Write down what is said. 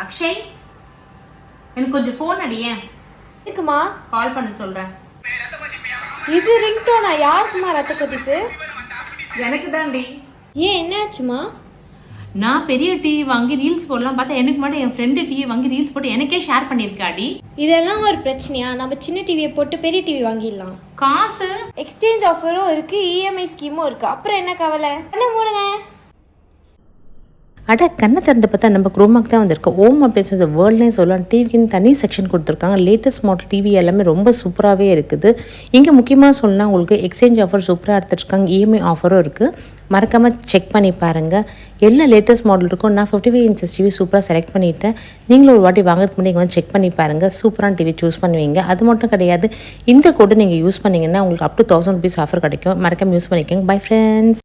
அக்ஷய், எனக்கு கொஞ்சம் ஃபோன் அடியேன். இருக்குமா? கால் பண்ண சொல்றேன். இது ரிங்டோனா? யாருக்குமா ரத்த கொதிப்பு? எனக்கு தான்டி. ஏன் என்னாச்சுமா? நான் பெரிய டிவி வாங்கி ரீல்ஸ் போடலாம் பார்த்தா எனக்கு மட்டும் என் ஃப்ரெண்டு டிவி வாங்கி ரீல்ஸ் போட்டு எனக்கே ஷேர் பண்ணியிருக்காடி. இதெல்லாம் ஒரு பிரச்சனையா? நம்ம சின்ன டிவியை போட்டு பெரிய டிவி வாங்கிடலாம். காசு எக்ஸ்சேஞ்ச் ஆஃபரும் இருக்கு, இஎம்ஐ ஸ்கீமும் இருக்கு. அப்புறம் என்ன கவலை? என்ன மூடுங்க. அட கண்ணை திறந்து பார்த்தா நம்ம குரோமாக்கு தான் வந்திருக்கோம். ஓம் அப்ளைன்ஸ் இந்த வேர்ல்ட்லேயும் சொல்லலாம். டிவிக்குன்னு தனி செக்ஷன் கொடுத்துருக்காங்க. லேட்டஸ்ட் மாடல் டிவி எல்லாமே ரொம்ப சூப்பராகவே இருக்குது. இங்கே முக்கியமாக சொல்லலாம், உங்களுக்கு எக்ஸ்சேஞ்ச் ஆஃபர் சூப்பராக எடுத்துருக்காங்க. இஎம்ஐ ஆஃபரும் இருக்குது. மறக்காமல் செக் பண்ணி பாருங்கள். எல்லா லேட்டஸ்ட் மாடல் இருக்கும். நான் 55 இன்ச்சஸ் டிவி சூப்பராக செலக்ட் பண்ணிவிட்டேன். நீங்களும் ஒரு வாட்டி வாங்குறதுக்கு முன்னாடி வந்து செக் பண்ணி பாருங்கள். சூப்பரான டிவி சூஸ் பண்ணுவீங்க. அது மட்டும் கிடையாது, இந்த கோடு நீங்கள் யூஸ் பண்ணிங்கன்னா உங்களுக்கு அப் டு 1000 rupees ஆஃபர் கிடைக்கும். மறக்காமல் யூஸ் பண்ணிக்கோங்க. Bye friends.